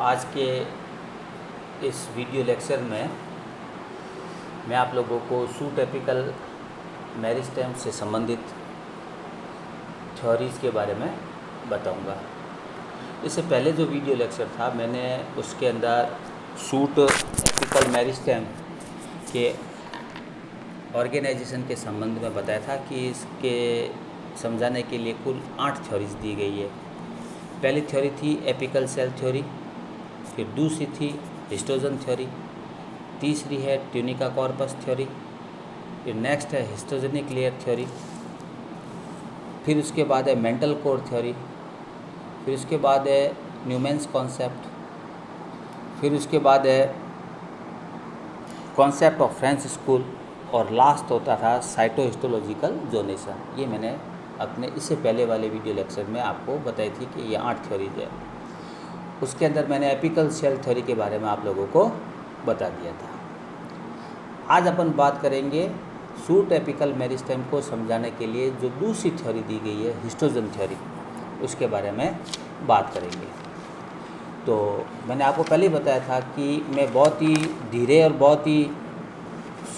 आज के इस वीडियो लेक्चर में मैं आप लोगों को सूट एपिकल मेरिस्टेम से संबंधित थ्योरीज़ के बारे में बताऊंगा। इससे पहले जो वीडियो लेक्चर था मैंने उसके अंदर सूट एपिकल मेरिस्टेम के ऑर्गेनाइजेशन के संबंध में बताया था कि इसके समझाने के लिए कुल 8 थ्योरीज दी गई है। पहली थ्योरी थी एपिकल सेल थ्योरी, फिर दूसरी थी हिस्टोजन थ्योरी, तीसरी है ट्यूनिका कॉर्पस थ्योरी, फिर नेक्स्ट है हिस्टोजेनिक लेयर थ्योरी, फिर उसके बाद है मेंटल कोर थ्योरी, फिर उसके बाद है न्यूमेंस कॉन्सेप्ट, फिर उसके बाद है कॉन्सेप्ट ऑफ फ्रेंच स्कूल और लास्ट होता था साइटोहिस्टोलॉजिकल जोनेशन। ये मैंने अपने इससे पहले वाले वीडियो लेक्चर में आपको बताई थी कि ये 8 थ्योरीज है। उसके अंदर मैंने एपिकल सेल थ्योरी के बारे में आप लोगों को बता दिया था। आज अपन बात करेंगे सूट एपिकल मेरिस्टेम को समझाने के लिए जो दूसरी थ्योरी दी गई है हिस्टोजन थ्योरी, उसके बारे में बात करेंगे। तो मैंने आपको पहले ही बताया था कि मैं बहुत ही धीरे और बहुत ही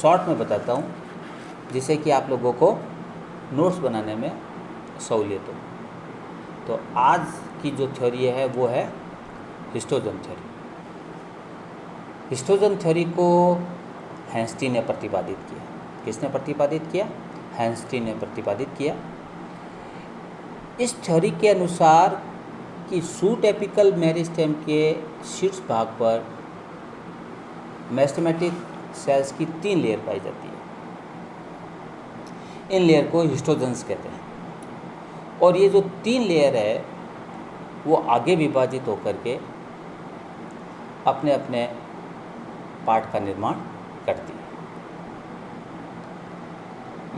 शॉर्ट में बताता हूँ जिससे कि आप लोगों को नोट्स बनाने में सहूलियत हो। तो आज की जो थ्योरी है वो है हिस्टोजन थ्योरी। हिस्टोजन थ्योरी को हैंस्टी ने प्रतिपादित किया। किसने प्रतिपादित किया? हैंस्टी ने प्रतिपादित किया। इस थ्योरी के अनुसार कि सूट एपिकल मेरिस्टेम के शीर्ष भाग पर मेरिस्टेमेटिक सेल्स की 3 लेयर पाई जाती है। इन लेयर को हिस्टोजन्स कहते हैं और ये जो 3 लेयर है वो आगे विभाजित होकर के अपने अपने पार्ट का निर्माण करती है।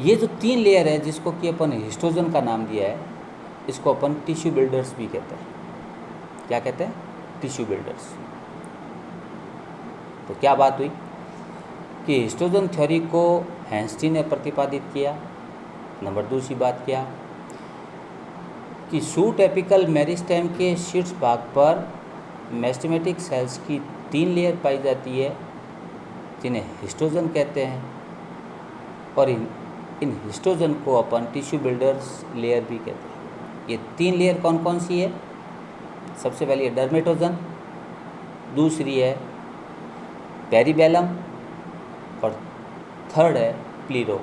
ये जो 3 लेयर है जिसको कि अपन हिस्टोजन का नाम दिया है, इसको अपन टिश्यू बिल्डर्स भी कहते हैं। क्या कहते हैं? Tissue builders. तो क्या बात हुई कि हिस्टोजन थ्योरी को हैंस्टी ने प्रतिपादित किया। नंबर दूसरी बात क्या कि सूट एपिकल मेरिस्टेम के शीर्ष भाग पर मेरिस्टेमेटिक सेल्स की 3 लेयर पाई जाती है जिन्हें हिस्टोजन कहते हैं और इन हिस्टोजन को अपन टिश्यू बिल्डर्स लेयर भी कहते हैं। ये 3 लेयर कौन कौन सी है? सबसे पहली है डर्मेटोजन, दूसरी है पेरिबेलम और थर्ड है प्लीरो।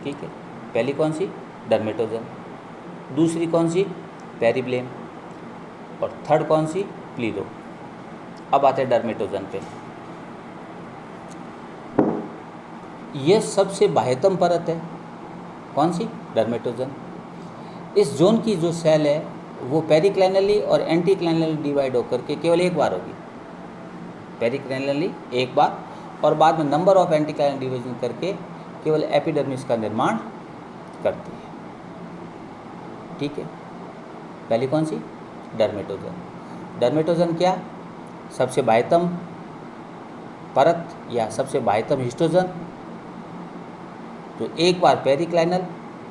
ठीक है, पहली कौन सी? डर्मेटोजन, दूसरी कौन सी? पेरिब्लेम और थर्ड कौन सी? प्लीरो। अब आते हैं डर्मेटोजन पे। यह सबसे बाह्यतम परत है। कौन सी? डर्मेटोजन। इस जोन की जो सेल है वो पेरिक्लाइनली और एंटीक्लाइनली डिवाइड होकर के केवल एक बार होगी। पेरिक्लाइनली एक बार और बाद में नंबर ऑफ एंटीक्लाइनल डिवीजन करके केवल एपिडर्मिस का निर्माण करती है। ठीक है, पहली कौन सी? डर्मेटोजन। डर्मेटोजन क्या? सबसे बाह्यतम परत या सबसे बाह्यतम हिस्टोजन जो एक बार पेरिक्लाइनल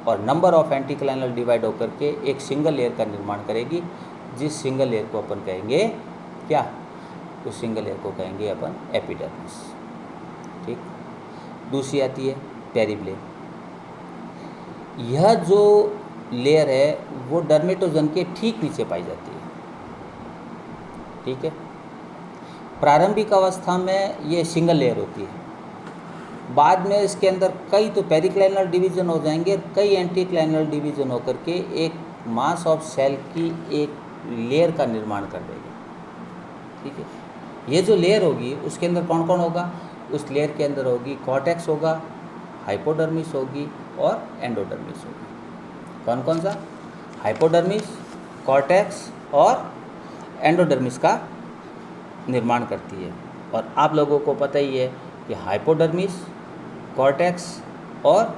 और नंबर ऑफ एंटीक्लाइनल डिवाइड होकर के एक सिंगल लेयर का निर्माण करेगी, जिस सिंगल लेयर को अपन कहेंगे क्या? उस सिंगल लेयर को कहेंगे अपन एपिडर्मिस। ठीक, दूसरी आती है पेरिब्लेम। यह जो लेयर है वो डर्मेटोजन के ठीक नीचे पाई जाती है। ठीक है, प्रारंभिक अवस्था में ये सिंगल लेयर होती है। बाद में इसके अंदर कई तो पेरिक्लाइनल डिवीजन हो जाएंगे, कई एंटीक्लाइनल डिवीजन होकर के एक मास ऑफ सेल की एक लेयर का निर्माण कर देगी। ठीक है, ये जो लेयर होगी उसके अंदर कौन कौन होगा? उस लेयर के अंदर होगी कॉर्टेक्स होगा, हाइपोडर्मिस होगी और एंडोडर्मिस होगी। कौन कौन सा? हाइपोडर्मिस, कॉर्टेक्स और एंडोडर्मिस का निर्माण करती है। और आप लोगों को पता ही है कि हाइपोडर्मिस, कॉर्टेक्स और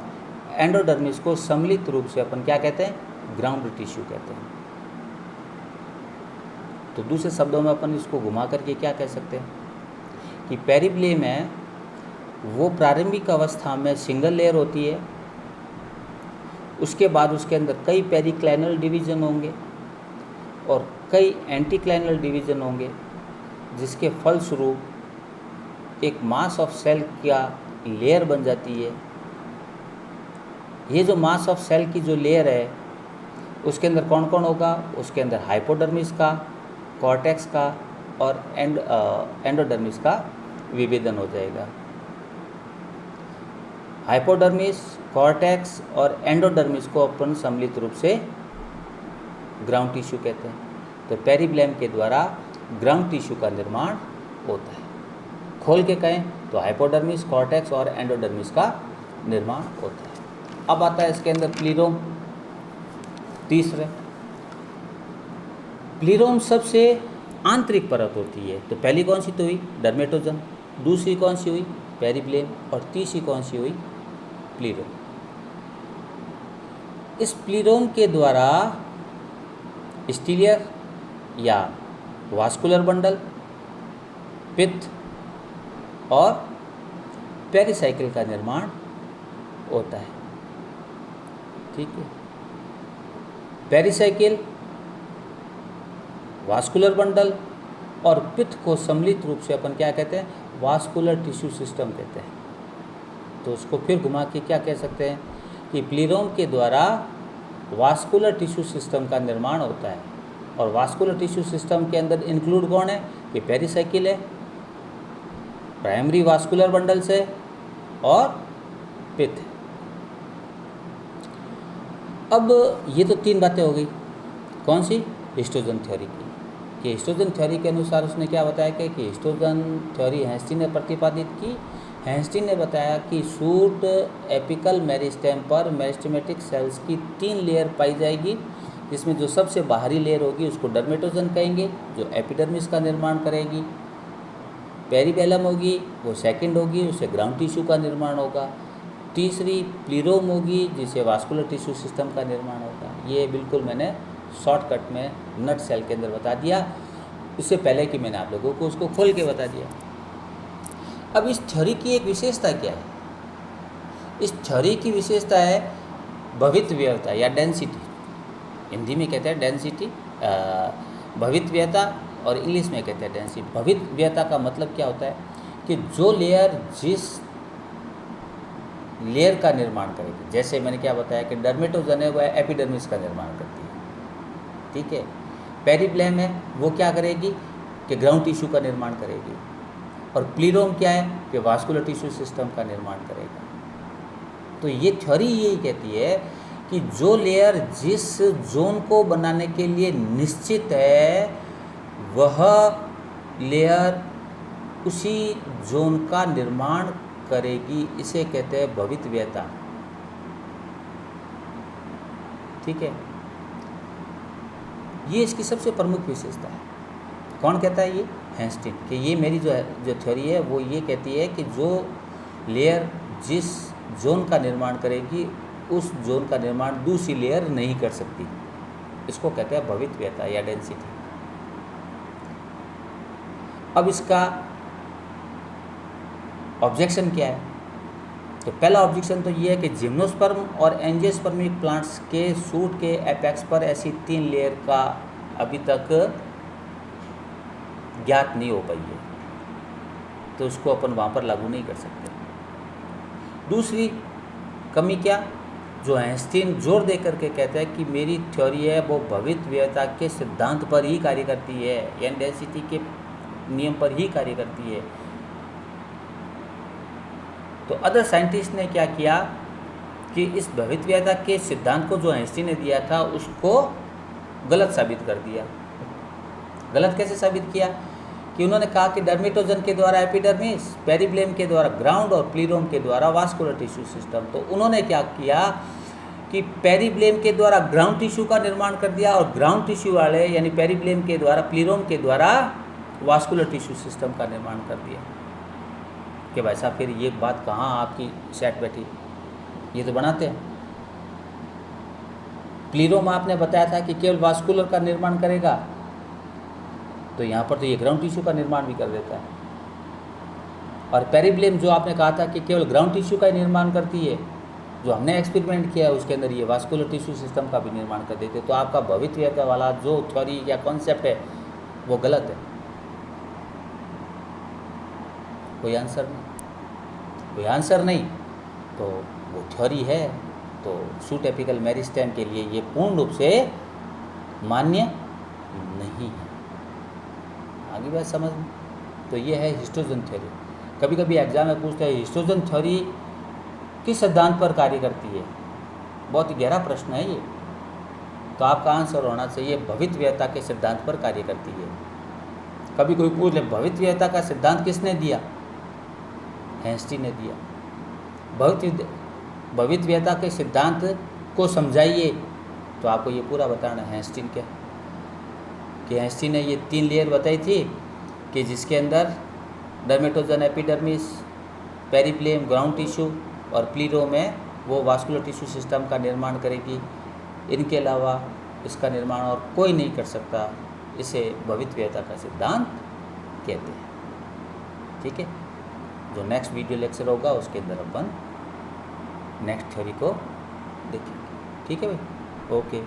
एंडोडर्मिस को सम्मिलित रूप से अपन क्या कहते हैं? ग्राउंड टिश्यू कहते हैं। तो दूसरे शब्दों में अपन इसको घुमा करके क्या कह सकते हैं कि पेरिब्लेम है वो प्रारंभिक अवस्था में सिंगल लेयर होती है, उसके बाद उसके अंदर कई पेरिक्लाइनल डिवीजन होंगे और कई एंटीक्लाइनल डिवीज़न होंगे, जिसके फलस्वरूप एक मास ऑफ सेल का लेयर बन जाती है। ये जो मास ऑफ सेल की जो लेयर है, उसके अंदर कौन कौन होगा? उसके अंदर हाइपोडर्मिस का, कॉर्टेक्स का और एंडोडर्मिस का विभेदन हो जाएगा। हाइपोडर्मिस, कॉर्टेक्स और एंडोडर्मिस को अपन सम्मिलित रूप से ग्राउंड टिश्यू कहते हैं। तो पेरिब्लेम के द्वारा ग्राउंड टिश्यू का निर्माण होता है। खोल के कहें तो हाइपोडर्मिस, कॉर्टेक्स और एंडोडर्मिस का निर्माण होता है। अब आता है इसके अंदर प्लीरोम, तीसरे। प्लीरोम सबसे आंतरिक परत होती है। तो पहली कौन सी तो हुई? डर्मेटोजन। दूसरी कौन सी हुई? पेरिब्लेम। और तीसरी कौन सी हुई? प्लीरोम। इस प्लीरोम के द्वारा स्टीलियर या वास्कुलर बंडल, पित्त और पेरिसाइकिल का निर्माण होता है। ठीक है। पेरिसाइकिल, वास्कुलर बंडल और पित्त को सम्मिलित रूप से अपन क्या कहते हैं? वास्कुलर टिश्यू सिस्टम कहते हैं। तो उसको फिर घुमा के क्या कह सकते हैं कि प्लीरोम के द्वारा वास्कुलर टिश्यू सिस्टम का निर्माण होता है। और वास्कुलर टिश्यू सिस्टम के अंदर इंक्लूड कौन है? कि पेरिसाइकिल है, प्राइमरी वास्कुलर बंडल्स है और पित्त है। अब ये तो तीन बातें हो गई। कौन सी? हिस्टोजन थ्योरी की। कि हिस्टोजन थ्योरी के अनुसार उसने क्या बताया कि हिस्टोजन थ्योरी हैंस्टीन ने प्रतिपादित की। हैंस्टीन ने बताया कि शूट एपिकल मेरिस्टेम पर मेरिस्टेमेटिक सेल्स की 3 लेयर पाई जाएगी, जिसमें जो सबसे बाहरी लेयर होगी उसको डर्मेटोजन कहेंगे, जो एपिडर्मिस का निर्माण करेगी। पेरिबेलम होगी, वो सेकंड होगी, उससे ग्राउंड टिश्यू का निर्माण होगा। तीसरी प्लीरोम होगी, जिसे वास्कुलर टिश्यू सिस्टम का निर्माण होगा। ये बिल्कुल मैंने शॉर्टकट में नट सेल के अंदर बता दिया, इससे पहले कि मैंने आप लोगों को उसको खोल के बता दिया। अब इस थ्योरी की एक विशेषता क्या है? इस थ्योरी की विशेषता है भवितव्यता या डेंसिटी। हिंदी में कहते हैं डेंसिटी, भवितव्यता, और इंग्लिश में कहते हैं डेंसिटी। भवितव्यता का मतलब क्या होता है कि जो लेयर जिस लेयर का निर्माण करेगी, जैसे मैंने क्या बताया कि डर्मेटोजन है वह एपिडर्मिस का निर्माण करती है। ठीक है। पेरिब्लेम है वो क्या करेगी कि ग्राउंड टिश्यू का निर्माण करेगी। और प्लीरोम क्या है कि वास्कुलर टिश्यू सिस्टम का निर्माण करेगा। तो ये थ्योरी यही कहती है कि जो लेयर जिस जोन को बनाने के लिए निश्चित है, वह लेयर उसी जोन का निर्माण करेगी। इसे कहते हैं भवितव्यता। ठीक है। ये इसकी सबसे प्रमुख विशेषता है। कौन कहता है? ये हैंस्टीन। कि ये मेरी जो थ्योरी है वो ये कहती है कि जो लेयर जिस जोन का निर्माण करेगी, उस जोन का निर्माण दूसरी लेयर नहीं कर सकती। इसको कहते हैं भवितव्यता या डेंसिटी। अब इसका ऑब्जेक्शन क्या है? तो पहला ऑब्जेक्शन तो ये है कि जिम्नोस्पर्म और एंजियोस्पर्मिक प्लांट्स के सूट के एपेक्स पर ऐसी 3 लेयर का अभी तक ज्ञात नहीं हो पाई है, तो उसको अपन वहाँ पर लागू नहीं कर सकते। दूसरी कमी क्या? जो हैंस्टीन जोर दे करके कहता है कि मेरी थ्योरी है वो भवितव्यता के सिद्धांत पर ही कार्य करती है, यानी डेंसिटी के नियम पर ही कार्य करती है। तो अदर साइंटिस्ट ने क्या किया कि इस भवितव्यता के सिद्धांत को जो हैंस्टीन ने दिया था उसको गलत साबित कर दिया। गलत कैसे साबित किया? कि उन्होंने कहा कि डर्मेटोजन के द्वारा एपिडर्मिस, पेरिब्लेम के द्वारा ग्राउंड और प्लीरोम के द्वारा वास्कुलर टिश्यू सिस्टम। तो उन्होंने क्या किया कि पेरिब्लेम के द्वारा ग्राउंड टिश्यू का निर्माण कर दिया और ग्राउंड टिश्यू वाले यानी पेरिब्लेम के द्वारा, प्लीरोम के द्वारा वास्कुलर टिश्यू सिस्टम का निर्माण कर दिया। कि भाई साहब फिर ये बात कहाँ आपकी सेट बैठी? ये तो बनाते हैं। प्लीरोम आपने बताया था कि केवल वास्कुलर का निर्माण करेगा, तो यहाँ पर तो ये ग्राउंड टिश्यू का निर्माण भी कर देता है। और पेरिब्लेम जो आपने कहा था कि केवल ग्राउंड टिश्यू का ही निर्माण करती है, जो हमने एक्सपेरिमेंट किया है उसके अंदर ये वास्कुलर टिश्यू सिस्टम का भी निर्माण कर देते, तो आपका भविष्यवेता वाला जो थ्योरी या कॉन्सेप्ट है वो गलत है। कोई आंसर नहीं, कोई आंसर नहीं, तो वो थ्योरी है, तो सूटेपिकल मेरिस्टेम के लिए ये पूर्ण रूप से मान्य नहीं है। आगे बात समझ में? तो ये है हिस्टोजन थ्योरी। कभी कभी एग्जाम में पूछते हैं हिस्टोजन थ्योरी किस सिद्धांत पर कार्य करती है, बहुत ही गहरा प्रश्न है ये, तो आपका आंसर होना चाहिए भविष्यवेता के सिद्धांत पर कार्य करती है। कभी कोई पूछ ले भविष्यवेता का सिद्धांत किसने दिया, आइंस्टीन ने दिया। भविष्यवेता के सिद्धांत को समझाइए, तो आपको ये पूरा बताना है आइंस्टीन क्या, कि आइंस्टीन ने ये 3 लेयर बताई थी कि जिसके अंदर डर्मेटोजन एपिडर्मिस, पेरिप्लेम ग्राउंड टिश्यू और प्लीरो में वो वास्कुलर टिश्यू सिस्टम का निर्माण करेगी। इनके अलावा इसका निर्माण और कोई नहीं कर सकता। इसे भविष्यवेता का सिद्धांत कहते हैं। ठीक है, जो नेक्स्ट वीडियो लेक्चर होगा उसके अंदर अपन नेक्स्ट थ्योरी को देखेंगे। ठीक है भाई, ओके।